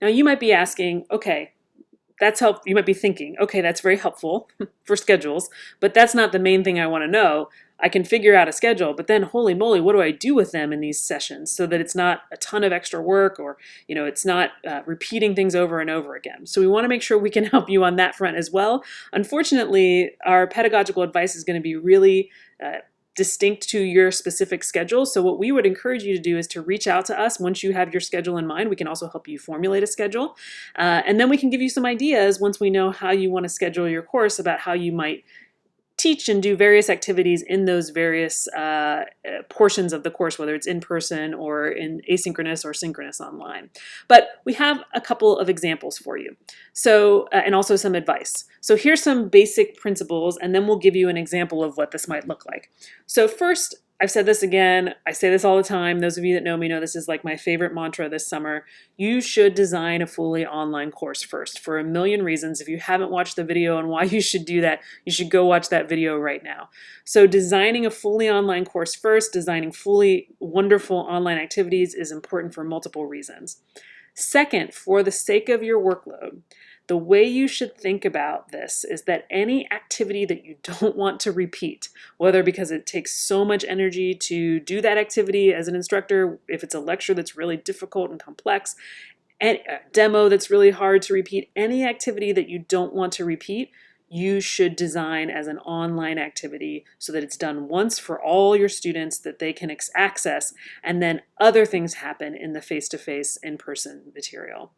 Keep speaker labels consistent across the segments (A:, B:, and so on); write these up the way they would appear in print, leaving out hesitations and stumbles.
A: Now you might be asking, okay, you might be thinking, okay, that's very helpful for schedules, but that's not the main thing I want to know. I can figure out a schedule, but then holy moly, what do I do with them in these sessions so that it's not a ton of extra work, or it's not repeating things over and over again. So we want to make sure we can help you on that front as well. Unfortunately, our pedagogical advice is going to be really distinct to your specific schedule. So what we would encourage you to do is to reach out to us once you have your schedule in mind. We can also help you formulate a schedule. And then we can give you some ideas once we know how you want to schedule your course about how you might teach and do various activities in those various portions of the course, whether it's in person or in asynchronous or synchronous online. But we have a couple of examples for you. So, and also some advice. So here's some basic principles, and then we'll give you an example of what this might look like. So first, I've said this again, I say this all the time. Those of you that know me know this is like my favorite mantra this summer. You should design a fully online course first for a million reasons. If you haven't watched the video on why you should do that, you should go watch that video right now. So designing a fully online course first, designing fully wonderful online activities is important for multiple reasons. Second, for the sake of your workload, the way you should think about this is that any activity that you don't want to repeat, whether because it takes so much energy to do that activity as an instructor, if it's a lecture that's really difficult and complex, and a demo that's really hard to repeat, any activity that you don't want to repeat, you should design as an online activity so that it's done once for all your students that they can access, and then other things happen in the face-to-face, in-person material.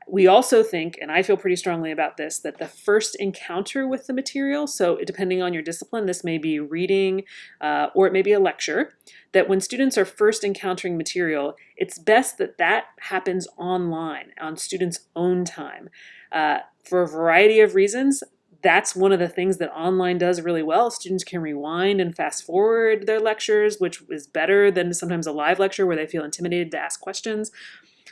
A: We also think, and I feel pretty strongly about this, that the first encounter with the material, so depending on your discipline, this may be reading or it may be a lecture, that when students are first encountering material, it's best that that happens online on students' own time. For a variety of reasons, that's one of the things that online does really well. Students can rewind and fast forward their lectures, which is better than sometimes a live lecture where they feel intimidated to ask questions.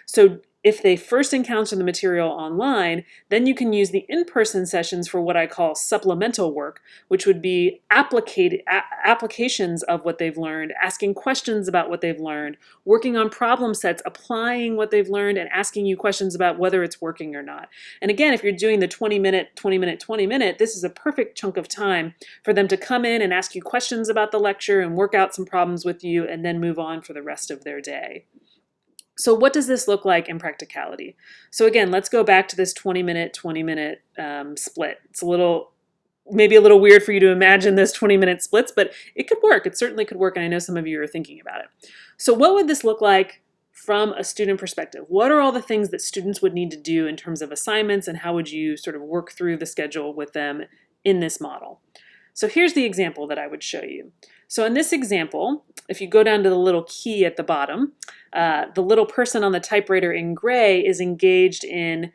A: So if they first encounter the material online, then you can use the in-person sessions for what I call supplemental work, which would be applications of what they've learned, asking questions about what they've learned, working on problem sets, applying what they've learned, and asking you questions about whether it's working or not. And again, if you're doing the 20-minute, 20-minute, 20-minute, this is a perfect chunk of time for them to come in and ask you questions about the lecture and work out some problems with you and then move on for the rest of their day. So what does this look like in practicality? So again, let's go back to this 20-minute, 20-minute split. It's maybe a little weird for you to imagine this 20-minute splits, but it could work. It certainly could work, and I know some of you are thinking about it. So what would this look like from a student perspective? What are all the things that students would need to do in terms of assignments, and how would you sort of work through the schedule with them in this model? So here's the example that I would show you. So in this example, if you go down to the little key at the bottom, the little person on the typewriter in gray is engaged in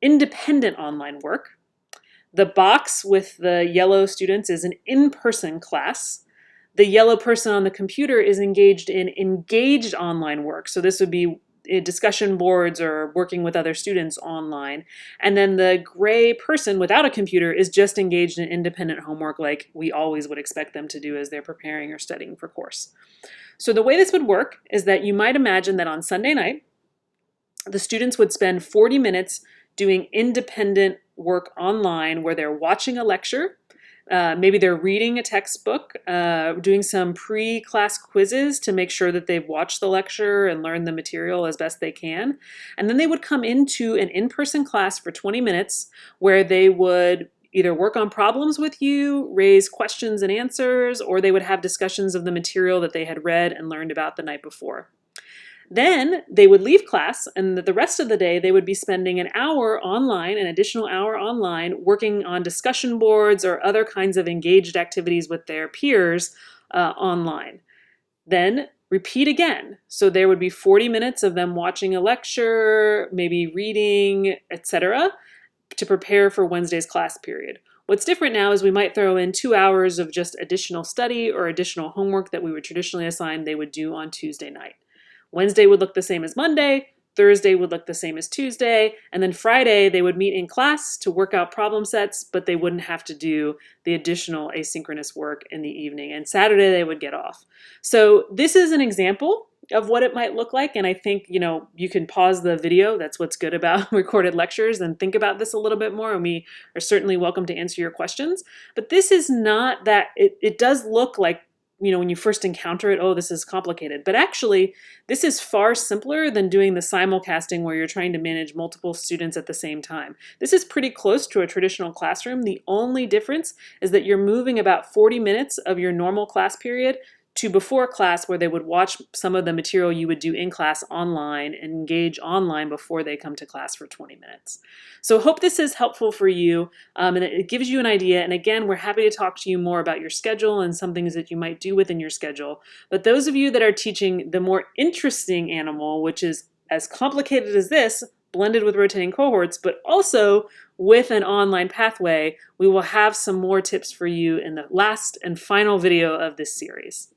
A: independent online work. The box with the yellow students is an in-person class. The yellow person on the computer is engaged in engaged online work. So this would be discussion boards or working with other students online. And then the gray person without a computer is just engaged in independent homework like we always would expect them to do as they're preparing or studying for course. So the way this would work is that you might imagine that on Sunday night, the students would spend 40 minutes doing independent work online where they're watching a lecture. Maybe they're reading a textbook, doing some pre-class quizzes to make sure that they've watched the lecture and learned the material as best they can. And then they would come into an in-person class for 20 minutes where they would either work on problems with you, raise questions and answers, or they would have discussions of the material that they had read and learned about the night before. Then they would leave class, and the rest of the day they would be spending an hour online, an additional hour online, working on discussion boards or other kinds of engaged activities with their peers online. Then repeat again. So there would be 40 minutes of them watching a lecture, maybe reading, etc., to prepare for Wednesday's class period. What's different now is we might throw in 2 hours of just additional study or additional homework that we would traditionally assign they would do on Tuesday night. Wednesday would look the same as Monday, Thursday would look the same as Tuesday, and then Friday they would meet in class to work out problem sets, but they wouldn't have to do the additional asynchronous work in the evening, and Saturday they would get off. So this is an example of what it might look like. And I think, you can pause the video. That's what's good about recorded lectures, and think about this a little bit more. And we are certainly welcome to answer your questions. But this is not that, it does look like, when you first encounter it, oh, this is complicated. But actually, this is far simpler than doing the simulcasting where you're trying to manage multiple students at the same time. This is pretty close to a traditional classroom. The only difference is that you're moving about 40 minutes of your normal class period to before class, where they would watch some of the material you would do in class online and engage online before they come to class for 20 minutes. So hope this is helpful for you, and it gives you an idea. And again, we're happy to talk to you more about your schedule and some things that you might do within your schedule. But those of you that are teaching the more interesting animal, which is as complicated as this, blended with rotating cohorts, but also with an online pathway, we will have some more tips for you in the last and final video of this series.